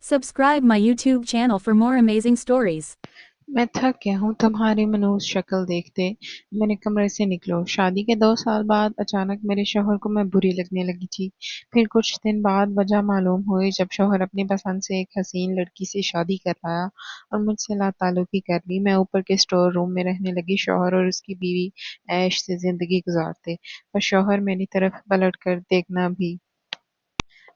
Subscribe my YouTube channel for more amazing stories. मैं थक गया हूँ तुम्हारी मनहूस शक्ल देखते। मेरे कमरे से निकलो। शादी के 2 साल बाद अचानक मेरे शौहर को मैं बुरी लगने लगी थी। फिर कुछ दिन बाद वजह मालूम हुई जब शौहर अपनी पसंद से एक हसीन लड़की से शादी कर पाया और मुझसे लाताल्लुकी कर ली। मैं ऊपर के स्टोर रूम में रहने लगी। शौहर और उसकी बीवी ऐश से जिंदगी गुजारते, पर शौहर मेरी तरफ पलट कर देखना भी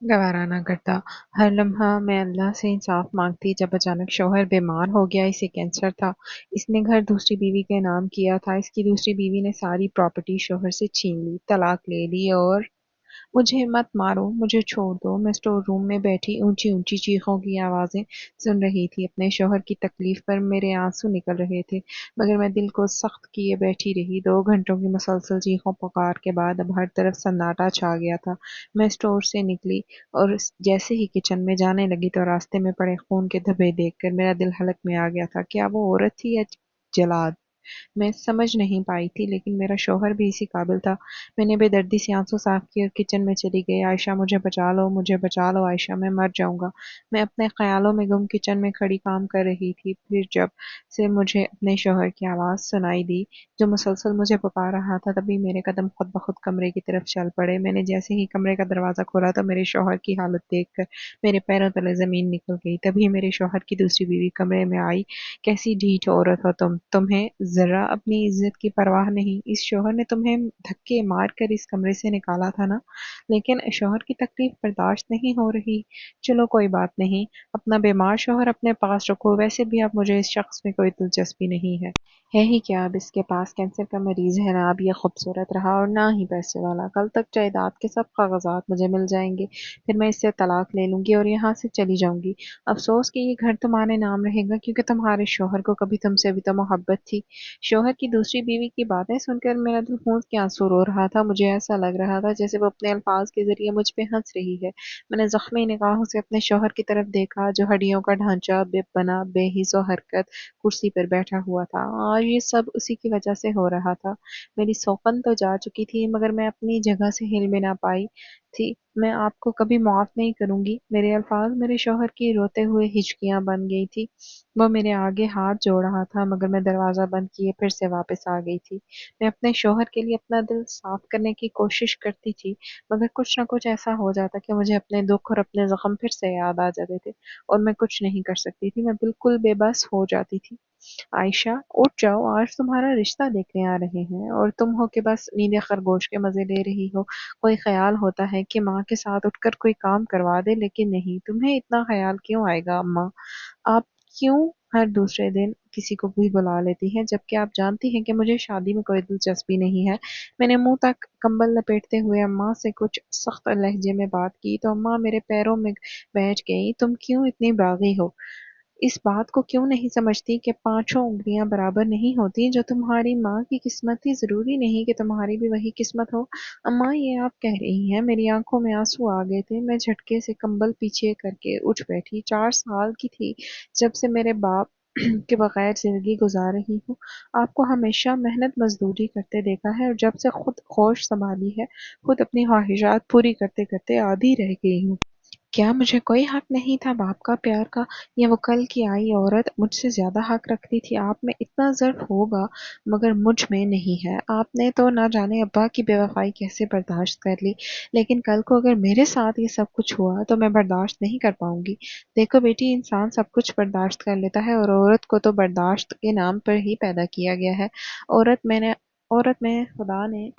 गवारा ना करता। हर लम्हा मैं अल्लाह से इंसाफ मांगती जब अचानक शौहर बीमार हो गया। इसे कैंसर था। इसने घर दूसरी बीवी के नाम किया था। इसकी दूसरी बीवी ने सारी प्रॉपर्टी शौहर से छीन ली, तलाक ले ली और मुझे मत मारो, मुझे छोड़ दो। मैं स्टोर रूम में बैठी ऊंची ऊंची चीखों की आवाजें सुन रही थी। अपने शौहर की तकलीफ पर मेरे आंसू निकल रहे थे, मगर मैं दिल को सख्त किए बैठी रही। 2 घंटों की मुसलसल चीखों पुकार के बाद अब हर तरफ सन्नाटा छा गया था। मैं स्टोर से निकली और जैसे ही किचन में जाने लगी तो रास्ते में पड़े खून के धब्बे देखकर मेरा दिल हलक में आ गया था। क्या वो औरत थी या जलाद? मैं समझ नहीं पाई थी, लेकिन मेरा शौहर भी इसी काबिल था। मैंने बेदर्दी से आंसू साफ किए और किचन में चली गई। आयशा, मुझे बचा लो, मुझे बचा लो आयशा, मैं मर जाऊंगा। मैं अपने ख्यालों में गुम किचन में खड़ी काम कर रही थी। फिर जब से मुझे अपने शौहर की आवाज़ सुनाई दी जो मुसलसल मुझे पुकार रहा था, तभी मेरे कदम खुद ब खुद कमरे की तरफ चल पड़े। मैंने जैसे ही कमरे का दरवाज़ा खोला तो मेरे शौहर की हालत देखकर मेरे पैरों तले ज़मीन निकल गई। तभी मेरे शौहर की दूसरी बीवी कमरे में आई। कैसी ढीठ औरत हो तुम! तुम्हें जरा अपनी इज्जत की परवाह नहीं। इस शौहर ने तुम्हें धक्के मार कर इस कमरे से निकाला था ना? लेकिन शौहर की तकलीफ बर्दाश्त नहीं हो रही। चलो कोई बात नहीं, अपना बीमार शौहर अपने पास रखो। वैसे भी अब मुझे इस शख्स में कोई दिलचस्पी नहीं है ही क्या। अब इसके पास कैंसर का मरीज है ना, अब ये खूबसूरत रहा और ना ही पैसे वाला। कल तक जायदाद के सब कागजात मुझे मिल जाएंगे, फिर मैं इससे तलाक ले लूंगी और यहाँ से चली जाऊंगी। अफसोस कि ये घर तुम्हारे नाम रहेगा, क्योंकि तुम्हारे शौहर को कभी तुमसे भी तो मोहब्बत थी। शौहर की दूसरी बीवी की बातें सुनकर मेरा दिल फूंद के आंसू रो रहा था। मुझे ऐसा लग रहा था जैसे वो अपने अल्फाज के जरिए मुझ पे हंस रही है। मैंने जख्मी निगाहों से अपने शौहर की तरफ देखा, जो हड्डियों का ढांचा, बेपना बेहिस्सो हरकत, कुर्सी पर बैठा हुआ था। और ये सब उसी की वजह से हो रहा था। मेरी सौकन तो जा चुकी थी, मगर मैं अपनी जगह से हिल भी ना पाई थी। मैं आपको कभी माफ नहीं करूंगी। मेरे अल्फाज मेरे शौहर की रोते हुए हिचकियां बन गई थी। वो मेरे आगे हाथ जोड़ रहा था, मगर मैं दरवाजा बंद किए फिर से वापस आ गई थी। मैं अपने शौहर के लिए अपना दिल साफ करने की कोशिश करती थी, मगर कुछ ना कुछ ऐसा हो जाता कि मुझे अपने दुख और अपने जख्म फिर से याद आ जाते थे और मैं कुछ नहीं कर सकती थी। मैं बिल्कुल बेबस हो जाती थी। आयशा, उठ जाओ, आज तुम्हारा रिश्ता देखने आ रहे हैं और तुम हो कि बस नींदे खरगोश के मजे ले रही हो। कोई ख्याल होता है कि माँ के साथ उठकर कोई काम करवा दे, लेकिन नहीं। तुम्हें इतना ख्याल क्यों आएगा अम्मा? आप क्यों हर दूसरे दिन किसी को भी बुला लेती हैं, जबकि आप जानती हैं कि मुझे शादी में कोई दिलचस्पी नहीं है। मैंने मुंह तक कंबल लपेटते हुए अम्मा से कुछ सख्त लहजे में बात की तो अम्मा मेरे पैरों में बैठ गई। तुम क्यों इतनी बागी हो? इस बात को क्यों नहीं समझती कि पांचों उंगलियां बराबर नहीं होती? जो तुम्हारी माँ की किस्मत थी, जरूरी नहीं कि तुम्हारी भी वही किस्मत हो। अम्मा, ये आप कह रही हैं? मेरी आंखों में आंसू आ गए थे। मैं झटके से कंबल पीछे करके उठ बैठी। 4 साल की थी जब से मेरे बाप के बगैर जिंदगी गुजार रही हूँ। आपको हमेशा मेहनत मजदूरी करते देखा है और जब से खुद होश संभाली है, खुद अपनी ख्वाहिशात पूरी करते करते आधी रह गई हूँ। क्या मुझे कोई हक नहीं था बाप का, प्यार का? या वो कल की आई औरत मुझसे ज्यादा हक रखती थी? आप में इतना ज़र्फ होगा, मगर मुझ में नहीं है। आपने तो ना जाने अब्बा की बेवफाई कैसे बर्दाश्त कर ली, लेकिन कल को अगर मेरे साथ ये सब कुछ हुआ तो मैं बर्दाश्त नहीं कर पाऊंगी। देखो बेटी, इंसान सब कुछ बर्दाश्त कर लेता है और औरत को तो बर्दाश्त के नाम पर ही पैदा किया गया है। औरत में खुदा ने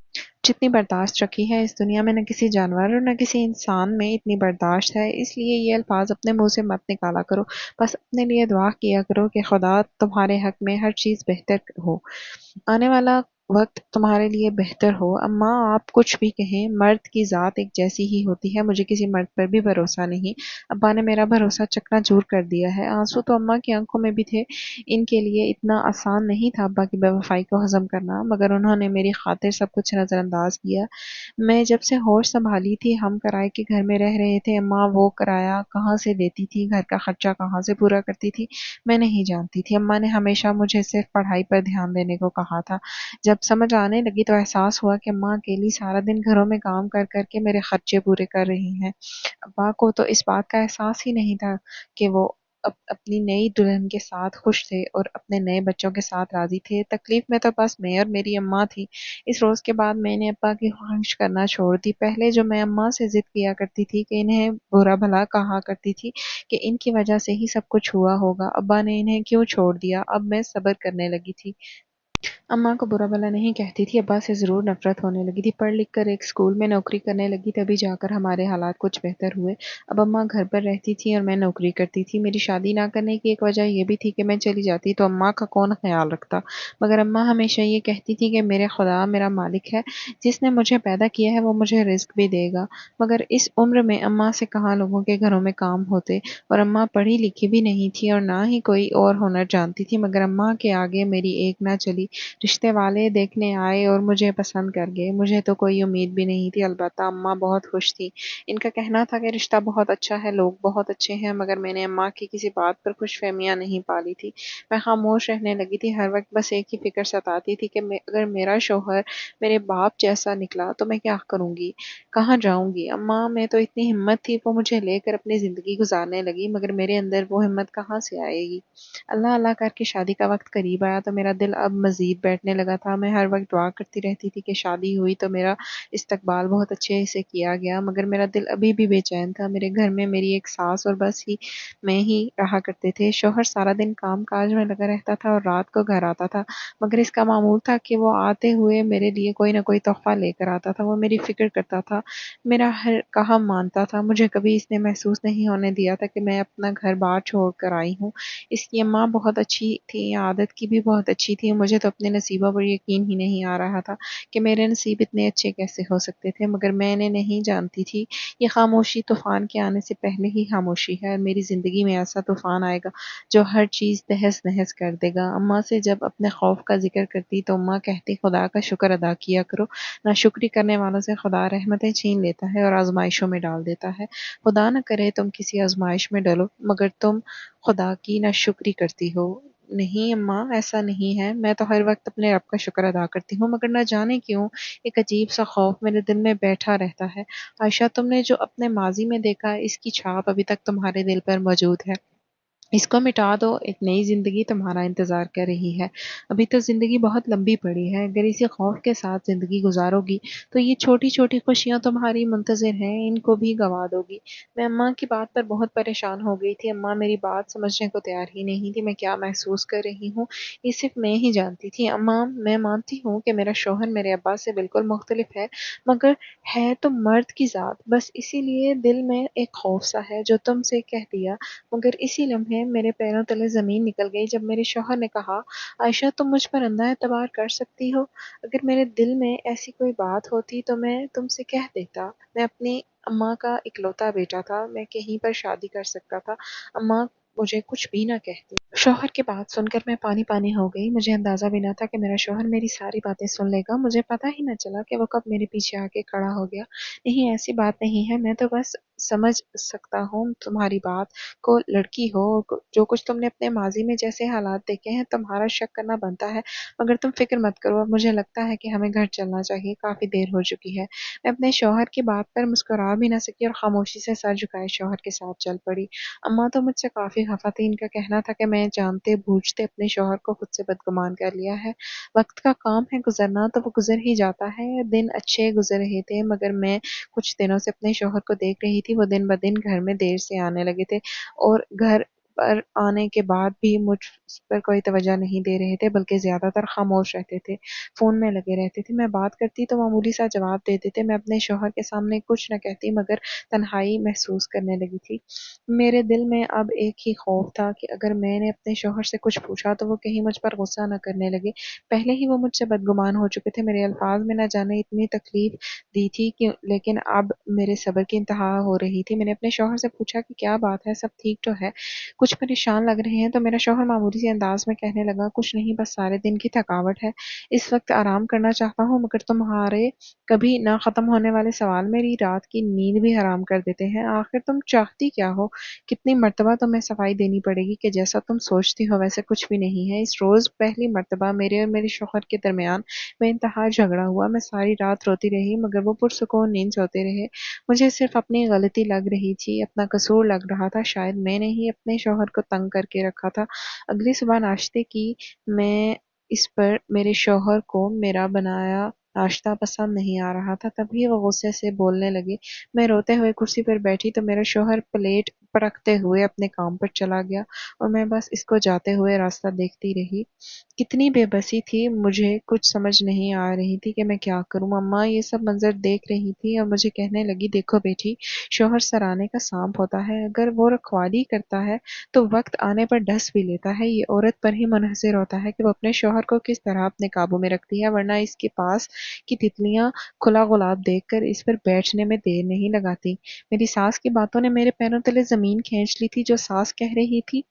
जितनी बर्दाश्त रखी है इस दुनिया में, न किसी जानवर और न किसी इंसान में इतनी बर्दाश्त है। इसलिए ये अल्फाज अपने मुंह से मत निकाला करो। बस अपने लिए दुआ किया करो कि खुदा तुम्हारे हक में हर चीज़ बेहतर हो, आने वाला वक्त तुम्हारे लिए बेहतर हो। अम्मा, आप कुछ भी कहें, मर्द की ज़ात एक जैसी ही होती है। मुझे किसी मर्द पर भी भरोसा नहीं। अब्बा ने मेरा भरोसा चकनाचूर कर दिया है। आंसू तो अम्मा की आंखों में भी थे। इनके लिए इतना आसान नहीं था अब्बा की बेवफाई को हजम करना, मगर उन्होंने मेरी खातिर सब कुछ नज़रअंदाज किया। मैं जब से होश संभाली थी, हम किराए के घर में रह रहे थे। अम्मा वो किराया कहाँ से देती थी, घर का खर्चा कहाँ से पूरा करती थी, मैं नहीं जानती थी। अम्मा ने हमेशा मुझे सिर्फ पढ़ाई पर ध्यान देने को कहा था। जब जब समझ आने लगी तो एहसास हुआ कि अम्मा अकेली सारा दिन घरों में काम कर कर के मेरे खर्चे पूरे कर रही हैं। अब्बा को तो इस बात का एहसास ही नहीं था कि वो अपनी नई दुल्हन के साथ खुश थे और अपने नए बच्चों के साथ राजी थे। तकलीफ में तो बस मैं और मेरी अम्मा थी। इस रोज के बाद मैंने अब्बा की ख्वाहिश करना छोड़ दी। पहले जो मैं अम्मा से जिद किया करती थी कि इन्हें बुरा भला कहा करती थी कि इनकी वजह से ही सब कुछ हुआ होगा, अब्बा ने इन्हें क्यों छोड़ दिया, अब मैं सब्र करने लगी थी। अम्मा को बुरा भला नहीं कहती थी, अब्बा से ज़रूर नफरत होने लगी थी। पढ़ लिख कर एक स्कूल में नौकरी करने लगी तभी जाकर हमारे हालात कुछ बेहतर हुए। अब अम्मा घर पर रहती थी और मैं नौकरी करती थी। मेरी शादी ना करने की एक वजह यह भी थी कि मैं चली जाती तो अम्मा का कौन ख्याल रखता। मगर अम्मा हमेशा ये कहती थी कि मेरे खुदा मेरा मालिक है, जिसने मुझे पैदा किया है वो मुझे रिस्क भी देगा। मगर इस उम्र में अम्मा से कहाँ लोगों के घरों में काम होते, और अम्मा पढ़ी लिखी भी नहीं थी और ना ही कोई और हुनर जानती थी। मगर अम्मा के आगे मेरी एक ना चली। रिश्ते वाले देखने आए और मुझे पसंद कर गए। मुझे तो कोई उम्मीद भी नहीं थी, अलबत्ता अम्मा बहुत खुश थी। इनका कहना था कि रिश्ता बहुत अच्छा है, लोग बहुत अच्छे हैं, मगर मैंने अम्मा की किसी बात पर खुशफहमियां नहीं पाली थी। मैं खामोश रहने लगी थी। हर वक्त बस एक ही फिक्र सताती थी कि अगर मेरा शौहर मेरे बाप जैसा निकला तो मैं क्या करूंगी, कहाँ जाऊंगी। अम्मा में तो इतनी हिम्मत थी, वो मुझे लेकर अपनी ज़िंदगी गुजारने लगी, मगर मेरे अंदर वो हिम्मत कहाँ से आएगी। अल्लाह अल्लाह करके शादी का वक्त करीब आया तो मेरा दिल अब मज़ीद बैठने लगा था। मैं हर वक्त दुआ करती रहती थी कि शादी हुई तो मेरा इस्तकबाल बहुत अच्छे से किया गया, मगर मेरा दिल अभी भी बेचैन था। मेरे घर में मेरी एक सास और बस ही मैं ही रहा करते थे। शौहर सारा दिन काम काज में लगा रहता था और रात को घर आता था, मगर इसका मामूल था कि वो आते हुए मेरे लिए कोई ना कोई तोहफा लेकर आता था। वो मेरी फिक्र करता था, मेरा हर काम मानता था। मुझे कभी इसने महसूस नहीं होने दिया था कि मैं अपना घर बार छोड़ कर आई हूँ। इसकी माँ बहुत अच्छी थी, आदत की भी बहुत अच्छी थी। मुझे तो अपने नसीबों पर यकीन ही नहीं आ रहा था कि मेरे नसीब इतने अच्छे कैसे हो सकते थे, मगर मैंने नहीं जानती थी ये खामोशी तूफान के आने से पहले ही खामोशी है, और मेरी ज़िंदगी में ऐसा तूफान आएगा जो हर चीज़ तहस नहस कर देगा। अम्मा से जब अपने खौफ का जिक्र करती तो अम्मा कहती, खुदा का शुक्र अदा किया करो, नाशुक्री करने वालों से खुदा रहमतें छीन लेता है और आजमाइशों में डाल देता है। खुदा न करे तुम किसी आजमाइश में डलो मगर तुम खुदा की नाशुक्री करती हो। नहीं अम्मा, ऐसा नहीं है। मैं तो हर वक्त अपने रब का शुक्र अदा करती हूँ, मगर न जाने क्यों एक अजीब सा खौफ मेरे दिल में बैठा रहता है। आयशा, तुमने जो अपने माजी में देखा इसकी छाप अभी तक तुम्हारे दिल पर मौजूद है। इसको मिटा दो, एक नई जिंदगी तुम्हारा इंतजार कर रही है। अभी तो जिंदगी बहुत लंबी पड़ी है, अगर इसी खौफ के साथ जिंदगी गुजारोगी तो ये छोटी छोटी खुशियां तुम्हारी मुंतजिर हैं, इनको भी गंवा दोगी। मैं अम्मा की बात पर बहुत परेशान हो गई थी। अम्मा मेरी बात समझने को तैयार ही नहीं थी। मैं क्या महसूस कर रही हूँ ये सिर्फ मैं ही जानती थी। अम्मा, मैं मानती हूँ कि मेरा शौहर मेरे अब्बा से बिल्कुल मुख्तलिफ है, मगर है तो मर्द की जात, बस इसीलिए दिल में एक खौफ सा है जो तुमसे कह दिया। मगर इसी लम्हे मेरे पैरों तले ज़मीन निकल गई जब मेरे शौहर ने कहा, आयशा, तुम मुझ पर अंधा एतबार कर सकती हो। अगर मेरे दिल में ऐसी कोई बात होती तो मैं तुमसे कह देता। मैं अपनी अम्मा का इकलौता बेटा था, मैं कहीं पर शादी कर सकता था। अम्मा मुझे कुछ भी ना कहती। शौहर की बात सुनकर मैं पानी पानी हो गई। मुझे अंदाजा भी ना था कि मेरा शौहर मेरी सारी बातें सुन लेगा। मुझे पता ही ना चला कि वो कब मेरे पीछे आके खड़ा हो गया। नहीं, ऐसी बात नहीं है, मैं तो बस समझ सकता हूँ तुम्हारी बात को। लड़की हो, जो कुछ तुमने अपने माजी में जैसे हालात देखे हैं, तुम्हारा शक करना बनता है। मगर तुम फिक्र मत करो, अब मुझे लगता है कि हमें घर चलना चाहिए, काफी देर हो चुकी है। मैं अपने शौहर की बात पर मुस्कुरा भी ना सकी और खामोशी से सर झुकाए शौहर के साथ चल पड़ी। अम्मा तो मुझसे काफी खफा थी। इनका कहना था कि मैं जानते बूझते अपने शौहर को खुद से बदगुमान कर लिया है। वक्त का काम है गुजरना तो वो गुजर ही जाता है। दिन अच्छे गुजर रहे थे, मगर मैं कुछ दिनों से अपने शौहर को देख रही थी। वो दिन ब दिन घर में देर से आने लगे थे और घर पर आने के बाद भी मुझ पर कोई तवज्जो नहीं दे रहे थे, बल्कि ज्यादातर खामोश रहते थे, फोन में लगे रहते थे। मैं बात करती तो मामूली सा जवाब देते थे। मैं अपने शौहर के सामने कुछ न कहती, मगर तन्हाई महसूस करने लगी थी। मेरे दिल में अब एक ही खौफ था कि अगर मैंने अपने शौहर से कुछ पूछा तो वो कहीं मुझ पर गुस्सा न करने लगे। पहले ही वो मुझसे बदगुमान हो चुके थे। मेरे अल्फाज में न जाने इतनी तकलीफ दी थी कि लेकिन अब मेरे सब्र की इंतहा हो रही थी। मैंने अपने शौहर से पूछा कि क्या बात है, सब ठीक तो है? कुछ کچھ پریشان لگ رہے ہیں تو میرا شوہر معمولی سے انداز میں کہنے لگا، کچھ نہیں، بس سارے دن کی تھکاوٹ ہے، اس وقت آرام کرنا چاہتا ہوں، مگر تمہارے کبھی نہ ختم ہونے والے سوال میری رات کی نیند بھی حرام کر دیتے ہیں۔ آخر تم چاہتی کیا ہو؟ کتنی مرتبہ تمہیں صفائی دینی پڑے گی کہ جیسا تم سوچتی ہو ویسے کچھ بھی نہیں ہے۔ اس روز پہلی مرتبہ میرے اور میرے شوہر کے درمیان بے انتہا جھگڑا ہوا۔ میں ساری رات روتی رہی مگر وہ پرسکون نیند سوتے رہے۔ مجھے صرف اپنی غلطی لگ رہی تھی، اپنا قصور لگ رہا تھا، شاید میں نے ہی اپنے شوہر کو تنگ کر کے رکھا تھا۔ اگلی صبح ناشتے کی میں اس پر میرے شوہر کو میرا بنایا ناشتہ پسند نہیں آ رہا تھا، تبھی وہ غصے سے بولنے لگے۔ میں روتے ہوئے کرسی پر بیٹھی تو میرا شوہر پلیٹ پرکھتے ہوئے اپنے کام پر چلا گیا اور میں بس اس کو جاتے ہوئے راستہ دیکھتی رہی۔ کتنی بے بسی تھی، مجھے کچھ سمجھ نہیں آ رہی تھی کہ میں کیا کروں۔ اماں یہ سب منظر دیکھ رہی تھی اور مجھے کہنے لگی، دیکھو بیٹی، شوہر سرانے کا سانپ ہوتا ہے، اگر وہ رکھوالی کرتا ہے تو وقت آنے پر ڈس بھی لیتا ہے۔ یہ عورت پر ہی منحصر ہوتا ہے کہ وہ اپنے شوہر کو کس طرح اپنے قابو میں رکھتی ہے، ورنہ اس کے پاس کی تتلیاں کھلا گلاب دیکھ کر اس پر بیٹھنے میں دیر نہیں لگاتی۔ میری ساس کی باتوں نے میرے پیروں تلے زمین کھینچ لی تھی۔ جو ساس کہہ رہی تھی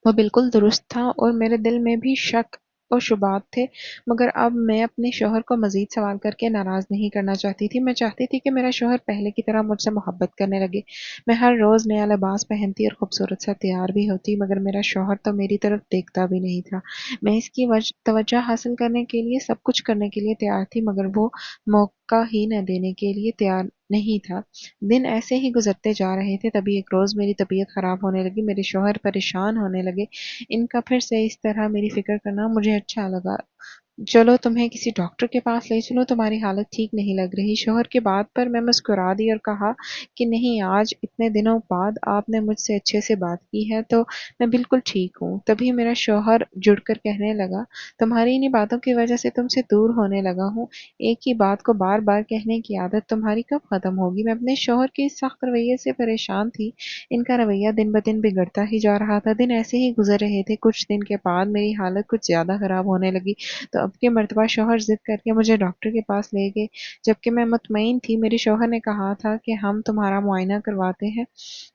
وہ بالکل درست تھا اور میرے دل میں بھی شک اور شبہات تھے، مگر اب میں اپنے شوہر کو مزید سوال کر کے ناراض نہیں کرنا چاہتی تھی۔ میں چاہتی تھی کہ میرا شوہر پہلے کی طرح مجھ سے محبت کرنے لگے، میں ہر روز نیا لباس پہنتی اور خوبصورت سا تیار بھی ہوتی، مگر میرا شوہر تو میری طرف دیکھتا بھی نہیں تھا۔ میں اس کی توجہ حاصل کرنے کے لیے سب کچھ کرنے کے لیے تیار تھی، مگر وہ موقع ہی نہ دینے کے لیے تیار نہیں تھا۔ دن ایسے ہی گزرتے جا رہے تھے، تبھی ایک روز میری طبیعت خراب ہونے لگی، میرے شوہر پریشان ہونے لگے۔ ان کا پھر سے اس طرح میری فکر کرنا مجھے اچھا لگا۔ چلو تمہیں کسی ڈاکٹر کے پاس لے چلو، تمہاری حالت ٹھیک نہیں لگ رہی۔ شوہر کی بات پر میں مسکرا دی اور کہا کہ نہیں، آج اتنے دنوں بعد آپ نے مجھ سے اچھے سے بات کی ہے تو میں بالکل ٹھیک ہوں۔ تبھی میرا شوہر جڑ کر کہنے لگا، تمہاری انہی باتوں کی وجہ سے تم سے دور ہونے لگا ہوں، ایک ہی بات کو بار بار کہنے کی عادت تمہاری کب ختم ہوگی؟ میں اپنے شوہر کے اس سخت رویے سے پریشان تھی، ان کا رویہ دن بدن بگڑتا ہی جا رہا تھا۔ دن ایسے ہی گزر رہے تھے، کچھ دن کے بعد میری حالت کچھ زیادہ خراب ہونے لگی تو اب کی مرتبہ شوہر ضد کر کے مجھے ڈاکٹر کے پاس لے گئے، جبکہ میں مطمئن تھی۔ میرے شوہر نے کہا تھا کہ ہم تمہارا معائنہ کرواتے ہیں،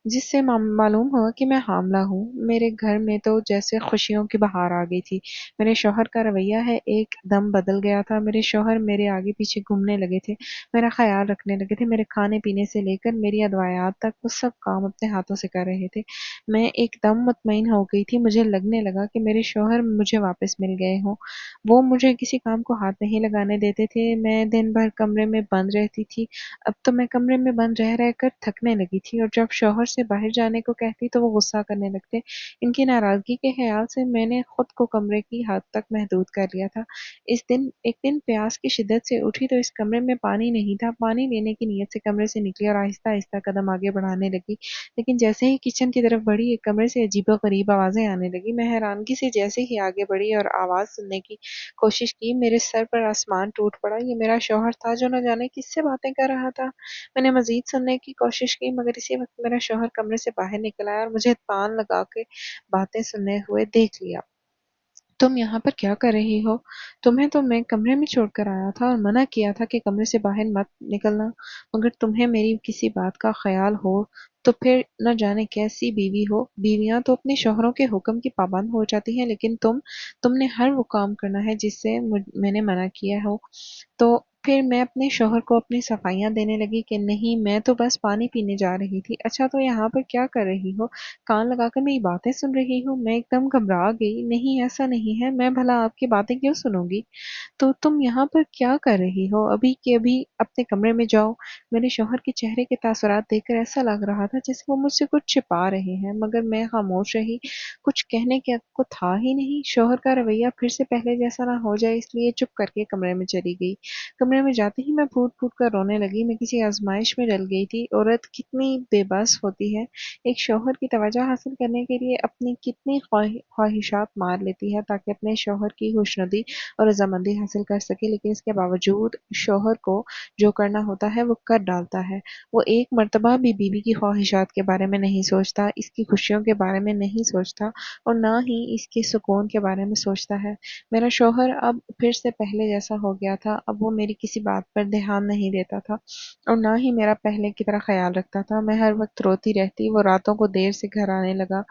جس سے معلوم ہوا کہ میں حاملہ ہوں۔ میرے گھر میں تو جیسے خوشیوں کی بہار آ گئی تھی۔ میرے شوہر کا رویہ ہے ایک دم بدل گیا تھا۔ میرے شوہر میرے آگے پیچھے گھومنے لگے تھے، میرا خیال رکھنے لگے تھے، میرے کھانے پینے سے لے کر میری ادویات تک وہ سب کام اپنے ہاتھوں سے کر رہے تھے۔ میں ایک دم مطمئن ہو گئی تھی، مجھے لگنے لگا کہ میرے شوہر مجھے واپس مل گئے ہوں۔ وہ مجھے کسی کام کو ہاتھ نہیں لگانے دیتے تھے، میں دن بھر کمرے میں بند رہتی تھی۔ اب تو میں کمرے میں بند رہ رہ کر تھکنے لگی تھی اور جب شوہر سے باہر جانے کو کہتی تو وہ غصہ کرنے لگتے۔ ان کی ناراضگی کے خیال سے میں نے خود کو کمرے کی حد تک محدود کر لیا تھا۔ ایک دن پیاس کی شدت سے اٹھی تو اس کمرے میں پانی نہیں تھا۔ پانی لینے کی نیت سے کمرے سے نکلی اور آہستہ آہستہ قدم آگے بڑھانے لگی، لیکن جیسے ہی کچن کی طرف بڑھی ایک کمرے سے عجیب و غریب آوازیں آنے لگی۔ میں حیرانگی سے جیسے ہی آگے بڑھی اور آواز سننے کی کوشش کی، میرے سر پر آسمان ٹوٹ پڑا۔ یہ میرا شوہر تھا جو نہ جانے کس سے باتیں کر رہا تھا۔ میں نے مزید سننے کی کوشش کی، مگر اسی وقت میرا شوہر کمرے سے باہر نکل آیا اور مجھے پان لگا کے باتیں سننے ہوئے دیکھ لیا۔ تم یہاں پر کیا کر رہی ہو؟ تمہیں تو میں کمرے میں چھوڑ کر آیا تھا اور منع کیا تھا کہ کمرے سے باہر مت نکلنا، مگر تمہیں میری کسی بات کا خیال ہو تو پھر نہ جانے کیسی بیوی ہو۔ بیویاں تو اپنے شوہروں کے حکم کی پابند ہو جاتی ہیں، لیکن تم نے ہر وہ کام کرنا ہے جس سے میں نے منع کیا ہو۔ تو پھر میں اپنے شوہر کو اپنی صفائیاں دینے لگی کہ نہیں، میں تو بس پانی پینے جا رہی تھی۔ اچھا تو یہاں پر کیا کر رہی ہو؟ کان لگا کر میری باتیں سن رہی ہوں؟ میں ایک دم گھبرا گئی۔ نہیں، ایسا نہیں ہے، میں بھلا آپ کی باتیں کیوں سنوں گی؟ تو تم یہاں پر کیا کر رہی ہو؟ ابھی کے ابھی اپنے کمرے میں جاؤ۔ میرے شوہر کے چہرے کے تاثرات دیکھ کر ایسا لگ رہا تھا جیسے وہ مجھ سے کچھ چھپا رہے ہیں، مگر میں خاموش رہی، کچھ کہنے کے کو تھا ہی نہیں۔ شوہر کا رویہ پھر سے پہلے جیسا نہ ہو جائے اس لیے چپ کر کے کمرے میں چلی گئی۔ کمرے میں جاتے ہی میں پھوٹ پھوٹ کر رونے لگی۔ میں کسی آزمائش میں ڈل گئی تھی۔ عورت کتنی بے بس ہوتی ہے، ایک شوہر کی توجہ حاصل کرنے کے لیے اپنی کتنی خواہشات مار لیتی ہے تاکہ اپنے شوہر کی خوشنودی اور رضامندی حاصل کر سکے، لیکن اس کے باوجود شوہر کو جو کرنا ہوتا ہے وہ کر ڈالتا ہے۔ وہ ایک مرتبہ بھی بیوی کی خواہشات کے بارے میں نہیں سوچتا، اس کی خوشیوں کے بارے میں نہیں سوچتا اور نہ ہی اس کے سکون کے بارے میں سوچتا ہے۔ میرا شوہر اب پھر سے پہلے جیسا ہو گیا تھا، اب وہ میری किसी बात पर ध्यान नहीं देता था और ना ही मेरा पहले की तरह ख्याल रखता था। मैं हर वक्त रोती रहती, वो रातों को देर से घर आने लगा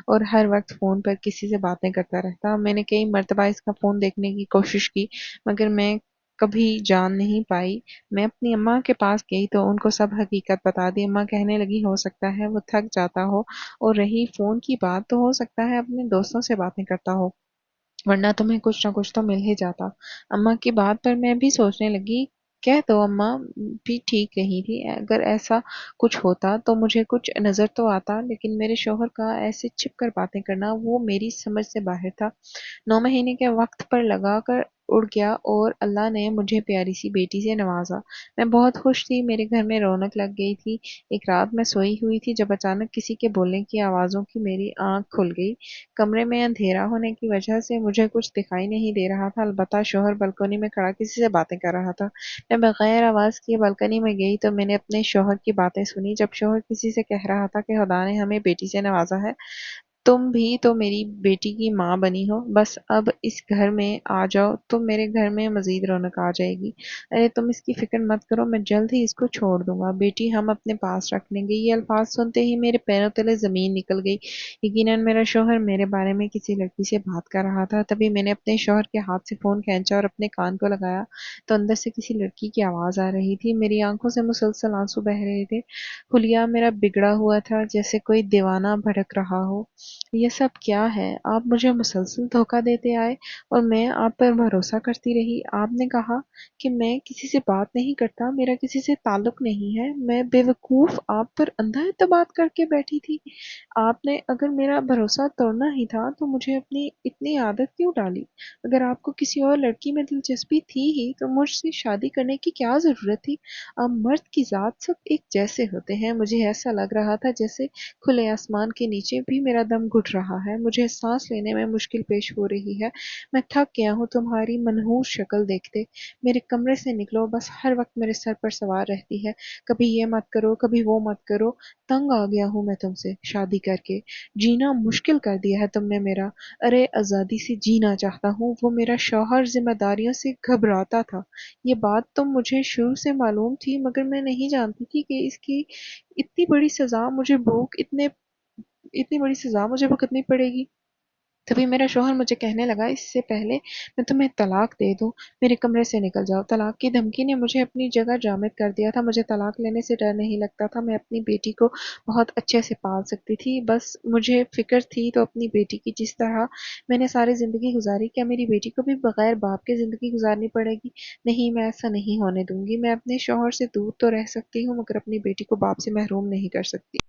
और हर वक्त फ़ोन पर किसी से बातें करता रहता। मैंने कई मर्तबा इसका फ़ोन देखने की कोशिश की, मगर मैं कभी जान नहीं पाई। मैं अपनी अम्मा के पास गई तो उनको सब हकीकत बता दी। अम्मा कहने लगी, हो सकता है वो थक जाता हो, और रही फ़ोन की बात, तो हो सकता है अपने दोस्तों से बातें करता हो, वरना तुम्हें कुछ ना कुछ तो मिल ही जाता। अम्मा की बात पर मैं भी सोचने लगी, कह तो अम्मा भी ठीक कही थी। अगर ऐसा कुछ होता तो मुझे कुछ नजर तो आता, लेकिन मेरे शोहर का ऐसे छिप कर बातें करना वो मेरी समझ से बाहर था। 9 महीने के वक्त पर लगा कर उड़ गया और अल्लाह ने मुझे प्यारी सी बेटी से नवाजा। मैं बहुत खुश थी, मेरे घर में रौनक लग गई थी। एक रात मैं सोई हुई थी जब अचानक किसी के बोलने की आवाज़ों की मेरी आंख खुल गई। कमरे में अंधेरा होने की वजह से मुझे कुछ दिखाई नहीं दे रहा था, अलबत्ता शोहर बालकनी में खड़ा किसी से बातें कर रहा था। मैं बगैर आवाज़ किए बालकनी में गई तो मैंने अपने शोहर की बातें सुनी। जब शोहर किसी से कह रहा था कि खुदा ने हमें बेटी से नवाजा है, तुम भी तो मेरी बेटी की माँ बनी हो, बस अब इस घर में आ जाओ तो मेरे घर में मजीद रौनक आ जाएगी। अरे तुम इसकी फिक्र मत करो, मैं जल्द ही इसको छोड़ दूंगा, बेटी हम अपने पास रख लेंगे। ये अल्फाज सुनते ही मेरे पैरों तले जमीन निकल गई। यकीनन मेरा शोहर मेरे बारे में किसी लड़की से बात कर रहा था। तभी मैंने अपने शोहर के हाथ से फोन खींचा और अपने कान को लगाया तो अंदर से किसी लड़की की आवाज आ रही थी। मेरी आंखों से मुसलसल आंसू बह रहे थे। हुलिया मेरा बिगड़ा हुआ था, जैसे कोई दीवाना भड़क रहा हो। ये सब क्या है? आप मुझे मुसलसल धोखा देते आए और मैं आप पर भरोसा करती रही। आपने कहा कि मैं किसी से बात नहीं करता, मेरा किसी से ताल्लुक नहीं है। मैं बेवकूफ आप पर अंधा एतबार करके बैठी थी। आपने अगर मेरा भरोसा तोड़ना ही था तो मुझे अपनी इतनी आदत क्यों डाली? अगर आपको किसी और लड़की में दिलचस्पी थी ही तो मुझसे शादी करने की क्या जरूरत थी? अब मर्द की जात सब एक जैसे होते हैं। मुझे ऐसा लग रहा था जैसे खुले आसमान के नीचे भी मेरा दम घुट रहा है, मुझे सांस लेने में मुश्किल पेश हो रही है। मैं थक गया हूँ तुम्हारी मनहूस शक्ल देखते। मेरे कमरे से निकलो, बस हर वक्त मेरे सर पर सवार रहती है। कभी ये मत करो, कभी वो मत करो। तंग आ गया हूँ मैं तुमसे शादी करके। जीना मुश्किल कर दिया है तुमने मेरा। अरे आजादी से जीना चाहता हूँ। वो मेरा शौहर जिम्मेदारियों से घबराता था। ये बात तो मुझे शुरू से मालूम थी, मगर मैं नहीं जानती थी कि इसकी इतनी बड़ी सजा मुझे भोग इतने इतनी बड़ी सजा मुझे भुगतनी पड़ेगी। तभी मेरा शौहर मुझे कहने लगा, इससे पहले मैं तुम्हें तलाक दे दूं, मेरे कमरे से निकल जाओ। तलाक की धमकी ने मुझे अपनी जगह जामिद कर दिया था। मुझे तलाक लेने से डर नहीं लगता था। मैं अपनी बेटी को बहुत अच्छे से पाल सकती थी। बस मुझे फिक्र थी तो अपनी बेटी की, जिस तरह मैंने सारी जिंदगी गुजारी, क्या मेरी बेटी को भी बगैर बाप के जिंदगी गुजारनी पड़ेगी? नहीं, मैं ऐसा नहीं होने दूंगी। मैं अपने शौहर से दूर तो रह सकती हूँ, मगर अपनी बेटी को बाप से महरूम नहीं कर सकती।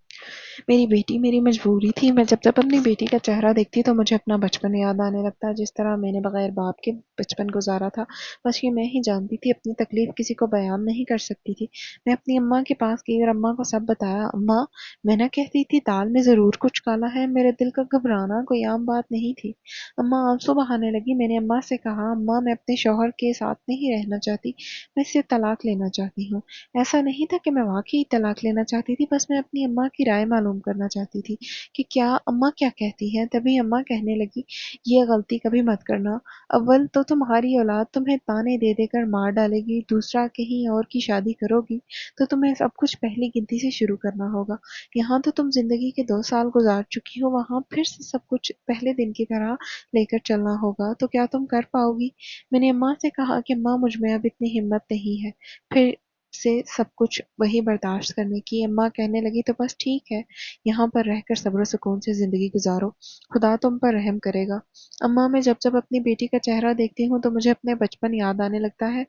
मेरी बेटी मेरी मजबूरी थी। मैं जब जब अपनी बेटी का चेहरा देखती तो मुझे अपना बचपन याद आने लगता, जिस तरह मैंने बगैर बाप के बचपन गुजारा था। बस ये मैं ही जानती थी, अपनी तकलीफ किसी को बयान नहीं कर सकती थी। मैं अपनी अम्मा के पास गई और अम्मा को सब बताया। अम्मा, मैं ना कहती थी दाल में जरूर कुछ काला है। मेरे दिल का घबराना कोई आम बात नहीं थी। अम्मा आंसू बहाने लगी। मैंने अम्मा से कहा, अम्मा मैं अपने शौहर के साथ नहीं रहना चाहती, मैं इससे तलाक लेना चाहती हूँ। ऐसा नहीं था कि मैं वाकई तलाक लेना चाहती थी, बस मैं अपनी अम्मा की राय मालूम करना चाहती थी कि क्या अम्मा क्या कहती हैं। तभी अम्मा कहने लगी, ये गलती कभी मत करना। अव्वल तो तुम्हारी औलाद तुम्हें ताने दे देकर मार डालेगी, दूसरा कहीं और की शादी करोगी तो तुम्हें सब कुछ पहली गिनती से शुरू करना होगा। यहाँ तो तुम जिंदगी के 2 साल गुजार चुकी हो, वहां फिर से सब कुछ पहले दिन की तरह लेकर चलना होगा। तो क्या तुम कर पाओगी? मैंने अम्मा से कहा कि अम्मा मुझ में अब इतनी हिम्मत नहीं है फिर से सब कुछ वही बर्दाश्त करने की। अम्मा कहने लगी, तो बस ठीक है, यहाँ पर रहकर सब्र सुकून से जिंदगी गुजारो, खुदा तुम पर रहम करेगा। अम्मा, मैं जब जब अपनी बेटी का चेहरा देखती हूँ तो मुझे अपने बचपन याद आने लगता है।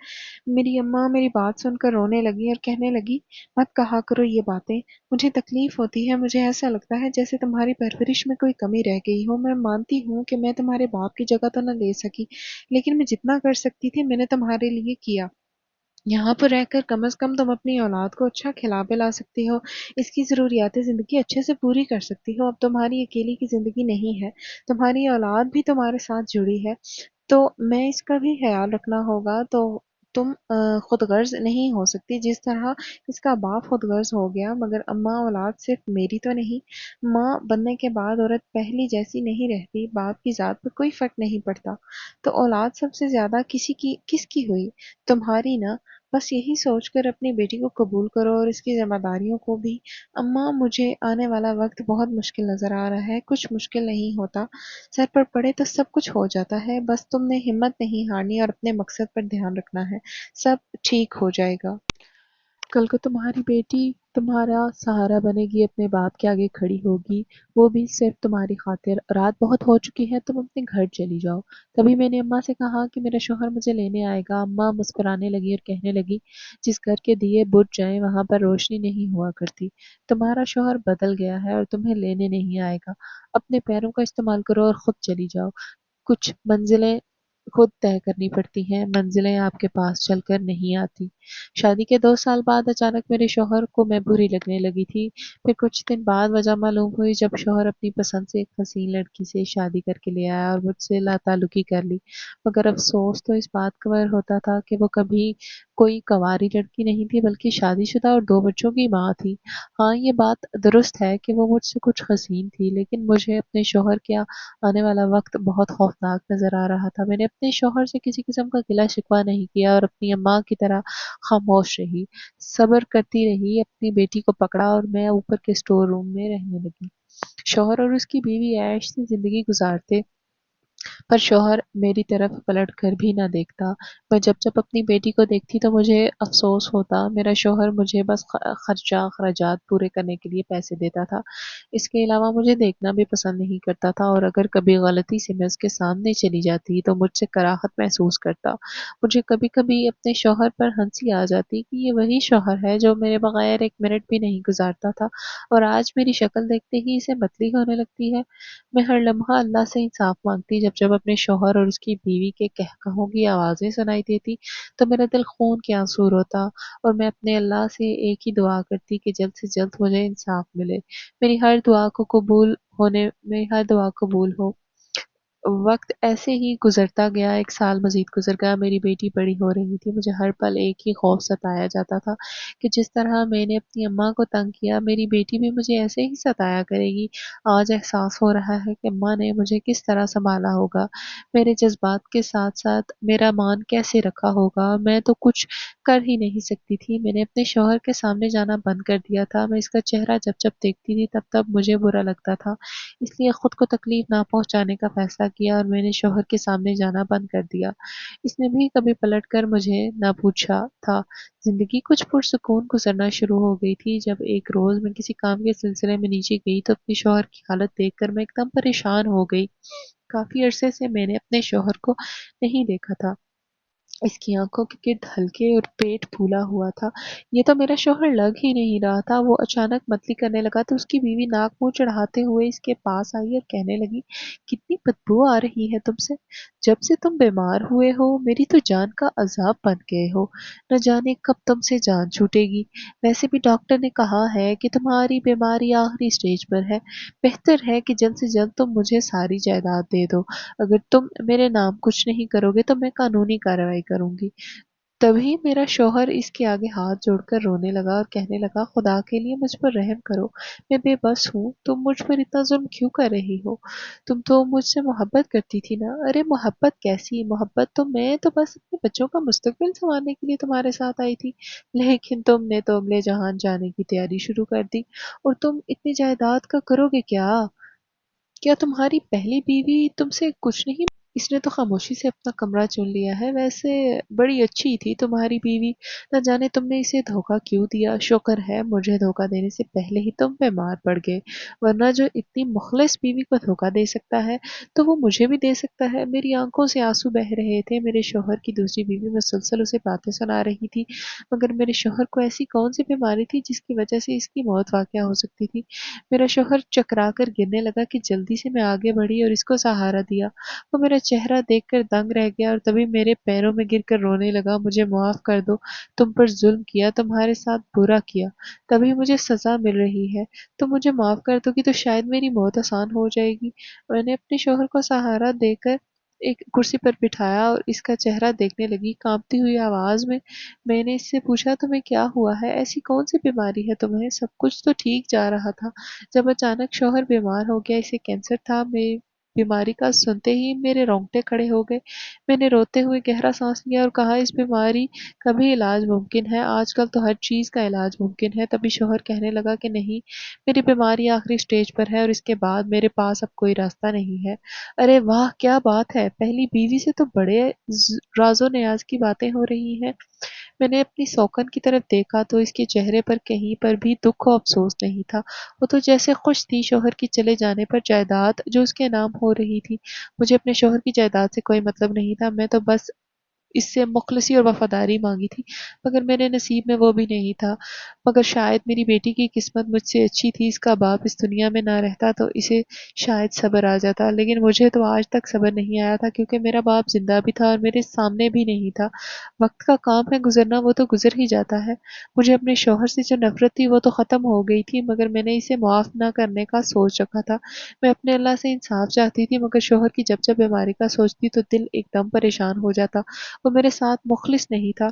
मेरी अम्मा मेरी बात सुनकर रोने लगी और कहने लगी, मत कहा करो ये बातें, मुझे तकलीफ होती है। मुझे ऐसा लगता है जैसे तुम्हारी परवरिश में कोई कमी रह गई हो। मैं मानती हूँ कि मैं तुम्हारे बाप की जगह तो न ले सकी, लेकिन मैं जितना कर सकती थी मैंने तुम्हारे लिए किया। यहाँ पर रहकर कम से कम तुम अपनी औलाद को अच्छा खिला पिला सकती हो, इसकी ज़रूरियात ज़िंदगी अच्छे से पूरी कर सकती हो। अब तुम्हारी अकेली की ज़िंदगी नहीं है, तुम्हारी औलाद भी तुम्हारे साथ जुड़ी है, तो मैं इसका भी ख्याल रखना होगा। तो तुम खुदगर्ज नहीं हो सकती जिस तरह इसका बाप खुदगर्ज हो गया। मगर अम्मा, औलाद सिर्फ मेरी तो नहीं, माँ बनने के बाद औरत पहली जैसी नहीं रहती, बाप की जात पर कोई फर्क नहीं पड़ता। तो औलाद सबसे ज्यादा किसी की किसकी हुई? तुम्हारी ना। बस यही सोचकर अपनी बेटी को कबूल करो और इसकी ज़िम्मेदारियों को भी। अम्मा, मुझे आने वाला वक्त बहुत मुश्किल नज़र आ रहा है। कुछ मुश्किल नहीं होता, सर पर पड़े तो सब कुछ हो जाता है। बस तुमने हिम्मत नहीं हारनी और अपने मकसद पर ध्यान रखना है। सब ठीक हो जाएगा। कल को तुम्हारी बेटी तुम्हारा सहारा बनेगी, अपने बाप के आगे खड़ी होगी, वो भी सिर्फ तुम्हारी खातिर। रात बहुत हो चुकी है, तुम अपने घर चली जाओ। तभी मैंने अम्मा से कहा कि मेरा शौहर मुझे लेने आएगा। अम्मा मुस्कुराने लगी और कहने लगी, जिस घर के दिए बुझ जाएं वहां पर रोशनी नहीं हुआ करती। तुम्हारा शौहर बदल गया है और तुम्हें लेने नहीं आएगा। अपने पैरों का इस्तेमाल करो और खुद चली जाओ। कुछ मंजिलें खुद तय करनी पड़ती हैं, मंजिलें आपके पास चलकर नहीं आती। शादी के 2 साल बाद अचानक मेरे शौहर को मैं बुरी लगने लगी थी। फिर कुछ दिन बाद वजह मालूम हुई, जब शौहर अपनी पसंद से एक हसीन लड़की से शादी करके ले आया और मुझसे लाताल्लुकी कर ली। मगर अफसोस तो इस बात का होता था कि वो कभी कोई कंवारी लड़की नहीं थी, बल्कि शादीशुदा और 2 बच्चों की माँ थी। हाँ, ये बात दुरुस्त है कि वो मुझसे कुछ हसीन थी, लेकिन मुझे अपने शौहर के आने वाला वक्त बहुत खौफनाक नजर आ रहा था। मैंने अपने शौहर से किसी किस्म का गिला शिकवा नहीं किया और अपनी अम्मा की तरह खामोश रही, सब्र करती रही। अपनी बेटी को पकड़ा और मैं ऊपर के स्टोर रूम में रहने लगी। शौहर और उसकी बीवी ऐश से जिंदगी गुजारते, पर शौहर मेरी तरफ पलट कर भी न देखता। मैं जब जब अपनी बेटी को देखती तो मुझे अफसोस होता। मेरा शौहर मुझे बस खर्चा खर्चात पूरे करने के लिए पैसे देता था, इसके अलावा मुझे देखना भी पसंद नहीं करता था। और अगर कभी गलती से मैं उसके सामने चली जाती तो मुझसे कराहत महसूस करता। मुझे कभी कभी अपने शौहर पर हंसी आ जाती कि ये वही शौहर है जो मेरे बगैर एक मिनट भी नहीं गुजारता था, और आज मेरी शक्ल देखते ही इसे मतली होने लगती है। मैं हर लम्हा अल्लाह से इंसाफ मांगती, जब जब अपने शौहर और उसकी बीवी के कहकहों की आवाज़ें सुनाई देती तो मेरा दिल खून के आंसू रोता, और मैं अपने अल्लाह से एक ही दुआ करती कि जल्द से जल्द मुझे इंसाफ मिले। मेरी हर दुआ कबूल हो। वक्त ऐसे ही गुजरता गया। 1 साल मजीद गुजर गया। मेरी बेटी बड़ी हो रही थी। मुझे हर पल एक ही खौफ सताया जाता था कि जिस तरह मैंने अपनी अम्मा को तंग किया, मेरी बेटी भी मुझे ऐसे ही सताया करेगी। आज एहसास हो रहा है कि अम्मा ने मुझे किस तरह संभाला होगा, मेरे जज्बात के साथ साथ मेरा मान कैसे रखा होगा। मैं तो कुछ कर ही नहीं सकती थी। मैंने अपने शौहर के सामने जाना बंद कर दिया था। मैं इसका चेहरा जब जब देखती थी तब तब मुझे बुरा लगता था, इसलिए खुद को तकलीफ ना पहुंचाने का फैसला किया और मैंने शौहर के सामने जाना बंद कर दिया। इसने भी कभी पलट कर मुझे ना पूछा था। जिंदगी कुछ पुरसुकून गुजरना शुरू हो गई थी। जब एक रोज मैं किसी काम के सिलसिले में नीचे गई तो अपने शौहर की हालत देखकर मैं एकदम परेशान हो गई। काफी अरसे से मैंने अपने शौहर को नहीं देखा था। इसकी आंखों के गिर्द हल्के और पेट फूला हुआ था। ये तो मेरा शौहर लग ही नहीं रहा था। वो अचानक मतली करने लगा तो उसकी बीवी नाक मुंह चढ़ाते हुए इसके पास आई और कहने लगी, कितनी बदबू आ रही है तुमसे। जब से तुम बीमार हुए हो मेरी तो जान का अजाब बन गए हो। न जाने कब तुमसे जान छूटेगी। वैसे भी डॉक्टर ने कहा है कि तुम्हारी बीमारी आखिरी स्टेज पर है। बेहतर है कि जल्द से जल्द तुम मुझे सारी जायदाद दे दो। अगर तुम मेरे नाम कुछ नहीं करोगे तो मैं कानूनी कार्रवाई करूंगी। तभी मेरा शौहर इसके आगे हाथ जोड़कर रोने लगा और कहने लगा, खुदा के लिए मुझ पर रहम करो। मैं बेबस हूँ। तुम मुझ पर इतना जुल्म क्यों कर रही हो। तुम तो मुझसे मोहब्बत करती थी ना। अरे मोहब्बत कैसी मोहब्बत, तो मैं तो बस अपने बच्चों का मुस्तकबिल संवारने के लिए तुम्हारे साथ आई थी। लेकिन तुमने तो अगले जहान जाने की तैयारी शुरू कर दी। और तुम इतनी जायदाद का करोगे क्या। क्या तुम्हारी पहली बीवी तुमसे कुछ नहीं। इसने तो खामोशी से अपना कमरा चुन लिया है। वैसे बड़ी अच्छी थी तुम्हारी बीवी। न जाने तुमने इसे धोखा क्यों दिया। शुक्र है मुझे धोखा देने से पहले ही तुम बीमार पड़ गए, वरना जो इतनी मुखलिस बीवी को धोखा दे सकता है तो वो मुझे भी दे सकता है। मेरी आंखों से आंसू बह रहे थे। मेरे शौहर की दूसरी बीवी मुसलसल उसे बातें सुना रही थी, मगर मेरे शौहर को ऐसी कौन सी बीमारी थी जिसकी वजह से इसकी मौत वाकया हो सकती थी। मेरा शौहर चकरा कर गिरने लगा कि जल्दी से मैं आगे बढ़ी और इसको सहारा दिया। वो मेरा चेहरा देखकर दंग रह गया और तभी मेरे पैरों में गिरकर रोने लगा, मुझे माफ कर दो। तुम पर जुल्म किया, तुम्हारे साथ बुरा किया, तभी मुझे सजा मिल रही है। तुम मुझे माफ कर दोगी तो शायद मेरी मौत आसान हो जाएगी। मैंने अपने शौहर को सहारा देकर एक कुर्सी पर बिठाया और इसका चेहरा देखने लगी। कांपती हुई आवाज में मैंने इससे पूछा, तुम्हें क्या हुआ है। ऐसी कौन सी बीमारी है तुम्हें। सब कुछ तो ठीक जा रहा था, जब अचानक शौहर बीमार हो गया। इसे कैंसर था। बीमारी का सुनते ही मेरे रोंगटे खड़े हो गए। मैंने रोते हुए गहरा सांस लिया और कहा, इस बीमारी का भी इलाज मुमकिन है, आजकल तो हर चीज़ का इलाज मुमकिन है। तभी शौहर कहने लगा कि नहीं, मेरी बीमारी आखिरी स्टेज पर है और इसके बाद मेरे पास अब कोई रास्ता नहीं है। अरे वाह, क्या बात है, पहली बीवी से तो बड़े राजो न्याज की बातें हो रही हैं। मैंने अपनी सौकन की तरफ देखा तो इसके चेहरे पर कहीं पर भी दुख और अफसोस नहीं था। वो तो जैसे खुश थी शौहर की चले जाने पर जायदाद जो उसके नाम हो रही थी। मुझे अपने शौहर की जायदाद से कोई मतलब नहीं था, मैं तो बस इससे मुखलसी और वफादारी मांगी थी, मगर मेरे नसीब में वो भी नहीं था। मगर शायद मेरी बेटी की किस्मत मुझसे अच्छी थी, इसका बाप इस दुनिया में ना रहता तो इसे शायद सब्र आ जाता, लेकिन मुझे तो आज तक सब्र नहीं आया था, क्योंकि मेरा बाप जिंदा भी था और मेरे सामने भी नहीं था। वक्त का काम है गुजरना, वो तो गुजर ही जाता है। मुझे अपने शौहर से जो नफरत थी वो तो खत्म हो गई थी, मगर मैंने इसे माफ ना करने का सोच रखा था। मैं अपने अल्लाह से इंसाफ चाहती थी, मगर शौहर की जब जब बीमारी का सोचती तो दिल एकदम परेशान हो जाता। वो मेरे साथ मुखलिस नहीं था,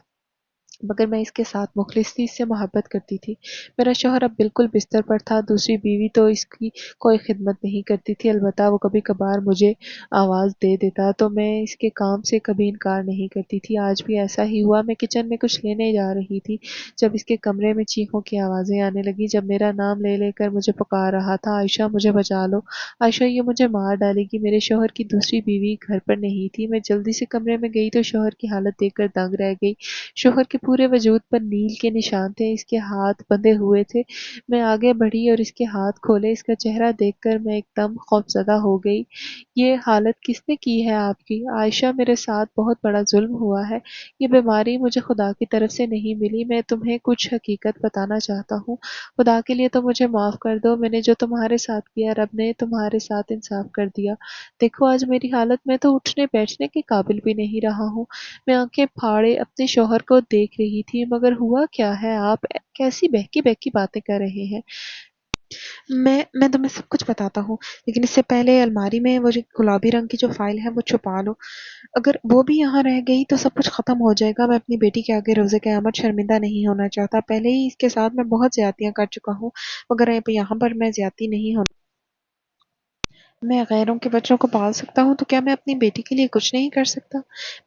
मगर मैं इसके साथ मुखलिस थी, इससे मोहब्बत करती थी। मेरा शौहर अब बिल्कुल बिस्तर पर था, दूसरी बीवी तो इसकी कोई खिदमत नहीं करती थी, अलबत्ता वो कभी कभार मुझे आवाज़ दे देता तो मैं इसके काम से कभी इनकार नहीं करती थी। आज भी ऐसा ही हुआ। मैं किचन में कुछ लेने जा रही थी जब इसके कमरे में चीखों की आवाज़ें आने लगी। जब मेरा नाम ले लेकर मुझे पुकार रहा था, आयशा मुझे बचा लो, आयशा ये मुझे मार डालेगी। मेरे शौहर की दूसरी बीवी घर पर नहीं थी। मैं जल्दी से कमरे में गई तो शौहर की हालत देखकर दंग रह गई। शौहर के पूरे वजूद पर नील के निशान थे, इसके हाथ बंधे हुए थे। मैं आगे बढ़ी और इसके हाथ खोले, इसका चेहरा देखकर मैं एकदम खौफजदा हो गई। ये हालत किसने की है आपकी? आयशा, मेरे साथ बहुत बड़ा जुल्म हुआ है। ये बीमारी मुझे खुदा की तरफ से नहीं मिली। मैं तुम्हें कुछ हकीकत बताना चाहता हूँ, खुदा के लिए तो मुझे माफ कर दो। मैंने जो तुम्हारे साथ किया, रब ने तुम्हारे साथ इंसाफ कर दिया। देखो आज मेरी हालत, मैं तो उठने बैठने के काबिल भी नहीं रहा हूँ। मैं आंखें फाड़े अपने शौहर को देख रही थी, मगर हुआ क्या है? आप कैसी बहकी बहकी बातें कर रहे हैं? मैं तुम्हें सब कुछ बताता हूँ, लेकिन इससे पहले अलमारी में वो जो गुलाबी रंग की जो फाइल है वो छुपा लो। अगर वो भी यहाँ रह गई तो सब कुछ खत्म हो जाएगा। मैं अपनी बेटी के आगे रोज़े क़यामत शर्मिंदा नहीं होना चाहता। पहले ही इसके साथ मैं बहुत ज्यादतियाँ कर चुका हूँ, मगर अब यहाँ पर मैं ज्यादती नहीं होना। मैं गैरों के बच्चों को पाल सकता हूँ तो क्या मैं अपनी बेटी के लिए कुछ नहीं कर सकता?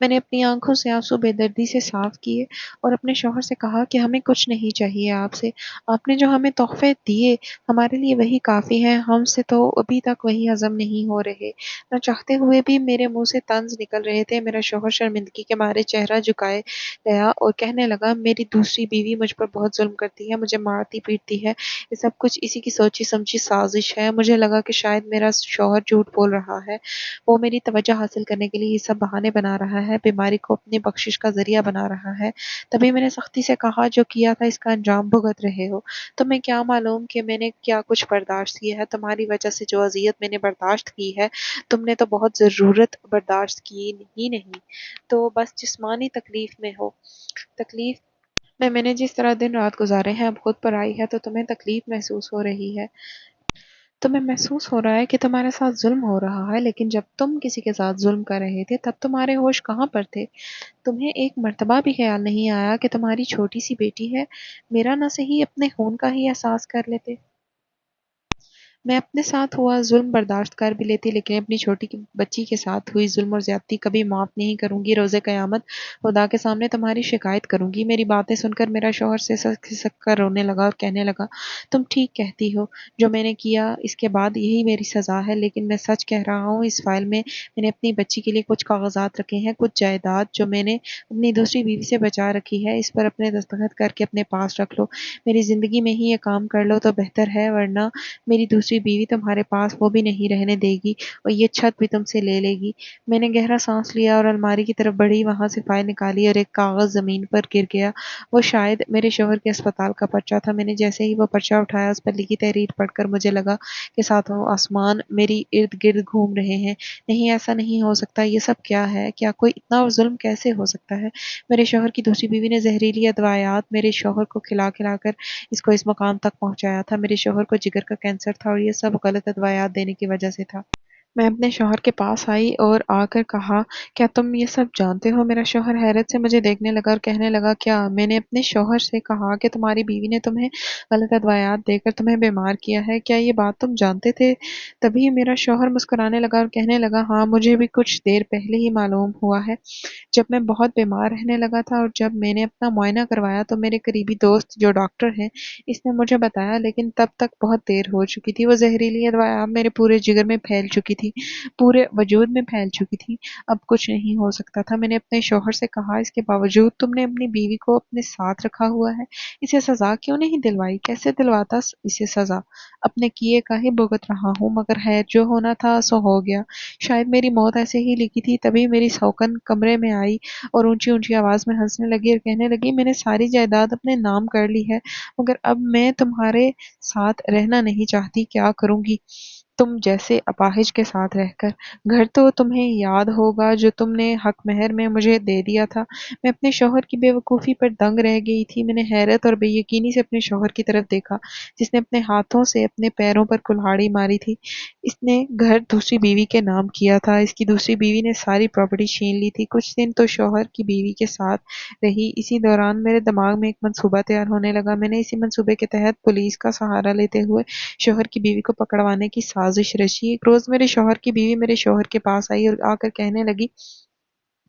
मैंने अपनी आंखों से आंसू बेदर्दी से साफ किए और अपने शौहर से कहा कि हमें कुछ नहीं चाहिए आपसे। आपने जो हमें तोहफे दिए, हमारे लिए वही काफ़ी है। हमसे तो अभी तक वही हजम नहीं हो रहे। न चाहते हुए भी मेरे मुंह से तंज निकल रहे थे। मेरा शौहर शर्मिंदगी के मारे चेहरा झुकाए गया और कहने लगा, मेरी दूसरी बीवी मुझ पर बहुत जुल्म करती है, मुझे मारती पीटती है। ये सब कुछ इसी की सोची समझी साजिश है। मुझे लगा कि शायद मेरा शौहर झूठ बोल रहा है, वो मेरी तवज्जो हासिल करने के लिए ये सब बहाने बना रहा है, बीमारी को अपनी बख्शिश का जरिया बना रहा है। तभी मैंने सख्ती से कहा, जो किया था इसका अंजाम भुगत रहे हो। तुम्हें क्या मालूम कि मैंने क्या कुछ बर्दाश्त किया है? तुम्हारी वजह से जो अजियत मैंने बर्दाश्त की है, तुमने तो बहुत ज़रूरत बर्दाश्त की ही नहीं, तो बस जिस्मानी तकलीफ में हो। तकलीफ में मैंने जिस तरह दिन रात गुजारे हैं अब खुद पर आई है तो तुम्हें तकलीफ महसूस हो रही है। तुम्हें महसूस हो रहा है कि तुम्हारे साथ जुल्म हो रहा है, लेकिन जब तुम किसी के साथ जुल्म कर रहे थे तब तुम्हारे होश कहाँ पर थे? तुम्हें एक मर्तबा भी ख्याल नहीं आया कि तुम्हारी छोटी सी बेटी है? मेरा न सही अपने खून का ही एहसास कर लेते। मैं अपने साथ हुआ जुल्म बर्दाश्त कर भी लेती, लेकिन अपनी छोटी की बच्ची के साथ हुई जुल्म और ज्यादती कभी माफ़ नहीं करूंगी। रोज़े क़यामत खुदा के सामने तुम्हारी शिकायत करूंगी। मेरी बातें सुनकर मेरा शौहर से खिसक कर रोने लगा और कहने लगा, तुम ठीक कहती हो, जो मैंने किया इसके बाद यही मेरी सज़ा है। लेकिन मैं सच कह रहा हूँ, इस फाइल में मैंने अपनी बच्ची के लिए कुछ कागजात रखे हैं, कुछ जायदाद जो मैंने अपनी दूसरी बीवी से बचा रखी है। इस पर अपने दस्तखत करके अपने पास रख लो। मेरी ज़िंदगी में ही ये काम कर लो तो बेहतर है, वरना मेरी दूसरी बीवी तुम्हारे पास वो भी नहीं रहने देगी और ये छत भी तुमसे ले लेगी। मैंने गहरा सांस लिया और अलमारी की तरफ बढ़ी, वहां से फाइल निकाली और एक कागज जमीन पर गिर गया। वो शायद मेरे शौहर के अस्पताल का पर्चा था। मैंने जैसे ही वो पर्चा उठाया, उस पर लिखी तहरीर पढ़कर मुझे लगा कि सातों आसमान मेरी इर्द गिर्द घूम रहे हैं। नहीं, ऐसा नहीं हो सकता। ये सब क्या है? क्या कोई इतना जुल्म कैसे हो सकता है? मेरे शौहर की दूसरी बीवी ने जहरीली अदवायात मेरे शौहर को खिला खिला कर इसको इस मकाम तक पहुंचाया था। मेरे शौहर को जिगर का कैंसर था और ये सब गलत अदवायात देने की वजह से था। میں اپنے شوہر کے پاس آئی اور آ کر کہا، کیا تم یہ سب جانتے ہو؟ میرا شوہر حیرت سے مجھے دیکھنے لگا اور کہنے لگا، کیا؟ میں نے اپنے شوہر سے کہا کہ تمہاری بیوی نے تمہیں غلط ادویات دے کر تمہیں بیمار کیا ہے، کیا یہ بات تم جانتے تھے؟ تبھی میرا شوہر مسکرانے لگا اور کہنے لگا، ہاں مجھے بھی کچھ دیر پہلے ہی معلوم ہوا ہے، جب میں بہت بیمار رہنے لگا تھا اور جب میں نے اپنا معائنہ کروایا تو میرے قریبی دوست جو ڈاکٹر ہیں اس نے مجھے بتایا، لیکن تب تک بہت دیر ہو چکی تھی۔ وہ زہریلی ادویات میرے پورے جگر میں پھیل چکی تھی، پورے وجود میں پھیل چکی تھی، اب کچھ نہیں ہو سکتا تھا۔ میں نے اپنے شوہر سے کہا، اس کے باوجود تم نے اپنی بیوی کو اپنے ساتھ رکھا ہوا ہے، اسے سزا کیوں نہیں دلوائی؟ کیسے دلواتا اسے سزا؟ اپنے کیے کا ہی بھگت رہا ہوں، مگر ہے جو ہونا تھا سو ہو گیا، شاید میری موت ایسے ہی لکھی تھی۔ تبھی میری سوکن کمرے میں آئی اور اونچی اونچی آواز میں ہنسنے لگی اور کہنے لگی، میں نے ساری جائیداد اپنے نام کر لی ہے، مگر اب میں تمہارے ساتھ رہنا نہیں چاہتی، کیا کروں گی تم جیسے اپاہج کے ساتھ رہ کر؟ گھر تو تمہیں یاد ہوگا جو تم نے حق مہر میں مجھے دے دیا تھا۔ میں اپنے شوہر کی بے وقوفی پر دنگ رہ گئی تھی۔ میں نے حیرت اور بے یقینی سے اپنے شوہر کی طرف دیکھا جس نے اپنے ہاتھوں سے اپنے پیروں پر کلہاڑی ماری تھی۔ اس نے گھر دوسری بیوی کے نام کیا تھا، اس کی دوسری بیوی نے ساری پراپرٹی چھین لی تھی۔ کچھ دن تو شوہر کی بیوی کے ساتھ رہی، اسی دوران میرے دماغ میں ایک منصوبہ تیار ہونے لگا۔ میں نے اسی منصوبے کے تحت پولیس کا سہارا لیتے ہوئے شوہر کی بیوی کو پکڑوانے کی سازش رچی۔ ایک روز میرے شوہر کی بیوی میرے شوہر کے پاس آئی اور آ کر کہنے لگی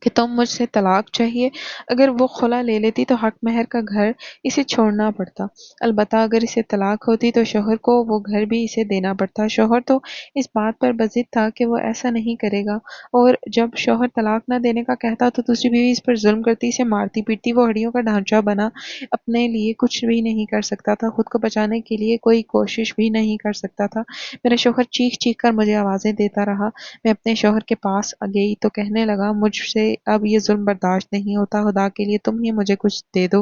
کہ تم مجھ سے طلاق چاہیے، اگر وہ خلا لے لیتی تو حق مہر کا گھر اسے چھوڑنا پڑتا، البتہ اگر اسے طلاق ہوتی تو شوہر کو وہ گھر بھی اسے دینا پڑتا۔ شوہر تو اس بات پر بضد تھا کہ وہ ایسا نہیں کرے گا، اور جب شوہر طلاق نہ دینے کا کہتا تو دوسری بیوی اس پر ظلم کرتی، اسے مارتی پیٹتی۔ وہ ہڈیوں کا ڈھانچہ بنا اپنے لیے کچھ بھی نہیں کر سکتا تھا، خود کو بچانے کے لیے کوئی کوشش بھی نہیں کر سکتا تھا۔ میرا شوہر چیخ چیخ کر مجھے آوازیں دیتا رہا۔ میں اپنے شوہر کے پاس گئی تو کہنے لگا، مجھ سے اب یہ ظلم برداشت نہیں ہوتا، خدا کے لیے تم ہی مجھے کچھ دے دو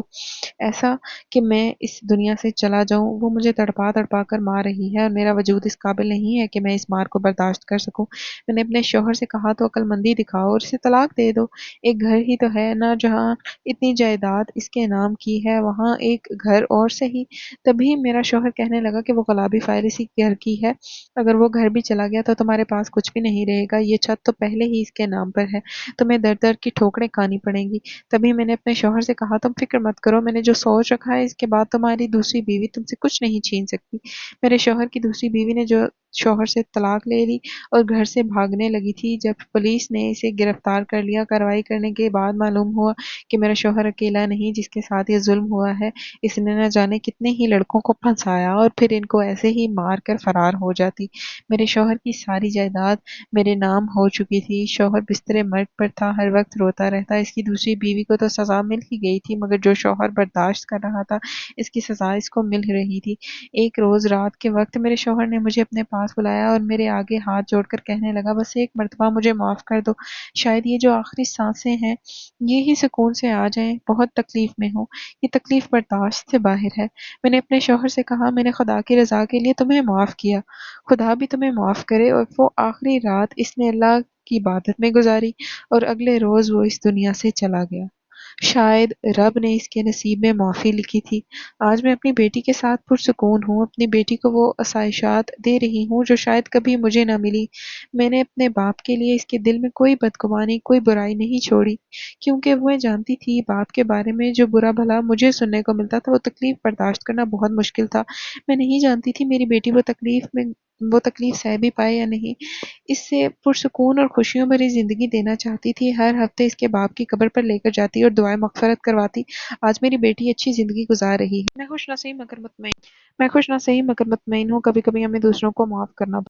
ایسا کہ میں اس دنیا سے چلا جاؤں۔ وہ مجھے تڑپا تڑپا کر مار رہی ہے اور میرا وجود اس قابل نہیں ہے کہ میں اس مار کو برداشت کر سکوں۔ میں نے اپنے شوہر سے کہا، تو عقل مندی دکھاؤ اور اسے طلاق دے دو، ایک گھر ہی تو ہے نا، جہاں اتنی جائیداد اس کے نام کی ہے وہاں ایک گھر اور صحیح۔ تبھی میرا شوہر کہنے لگا کہ وہ گلابی فائل اسی گھر کی ہے، اگر وہ گھر بھی چلا گیا تو تمہارے پاس کچھ بھی نہیں رہے گا، یہ چھت تو پہلے ہی اس کے نام پر ہے، تمہیں در در کی ٹھوکریں کھانی پڑیں گی۔ تبھی میں نے اپنے شوہر سے کہا، تم فکر مت کرو، میں نے جو سوچ رکھا ہے اس کے بعد تمہاری دوسری بیوی تم سے کچھ نہیں چھین سکتی۔ میرے شوہر کی دوسری بیوی نے جو شوہر سے طلاق لے لی اور گھر سے بھاگنے لگی تھی، جب پولیس نے اسے گرفتار کر لیا، کارروائی کرنے کے بعد معلوم ہوا کہ میرا شوہر اکیلا نہیں جس کے ساتھ یہ ظلم ہوا ہے، اس نے نہ جانے کتنے ہی لڑکوں کو پھنسایا اور پھر ان کو ایسے ہی مار کر فرار ہو جاتی۔ میرے شوہر کی ساری جائیداد میرے نام ہو چکی تھی۔ شوہر بستر مرگ پر تھا، ہر وقت روتا رہتا۔ اس کی دوسری بیوی کو تو سزا مل ہی گئی تھی، مگر جو شوہر برداشت کر رہا تھا اس کی سزا اس کو مل رہی تھی۔ ایک روز رات کے وقت میرے شوہر نے مجھے اپنے پاس بلایا اور میرے آگے ہاتھ جوڑ کر کہنے لگا، بس ایک مرتبہ مجھے معاف کر دو، شاید یہ جو آخری سانسیں ہیں یہ ہی سکون سے آ جائیں، بہت تکلیف میں ہوں، یہ تکلیف برداشت سے باہر ہے۔ میں نے اپنے شوہر سے کہا، میں نے خدا کی رضا کے لیے تمہیں معاف کیا، خدا بھی تمہیں معاف کرے۔ اور وہ آخری رات اس نے اللہ کی عبادت میں گزاری اور اگلے روز وہ اس دنیا سے چلا گیا۔ شاید رب نے اس کے نصیب میں معافی لکھی تھی۔ آج میں اپنی بیٹی کے ساتھ پرسکون ہوں، اپنی بیٹی کو وہ آسائشات دے رہی ہوں جو شاید کبھی مجھے نہ ملی۔ میں نے اپنے باپ کے لیے اس کے دل میں کوئی بدگمانی، کوئی برائی نہیں چھوڑی، کیونکہ وہ جانتی تھی باپ کے بارے میں جو برا بھلا مجھے سننے کو ملتا تھا وہ تکلیف برداشت کرنا بہت مشکل تھا۔ میں نہیں جانتی تھی میری بیٹی وہ تکلیف سہ بھی پائے یا نہیں۔ اس سے پرسکون اور خوشیوں بھری زندگی دینا چاہتی تھی، ہر ہفتے اس کے باپ کی قبر پر لے کر جاتی اور دعائیں مغفرت کرواتی۔ آج میری بیٹی اچھی زندگی گزار رہی ہے، میں خوش نصیب مگر مطمئن ہوں۔ کبھی کبھی ہمیں دوسروں کو معاف کرنا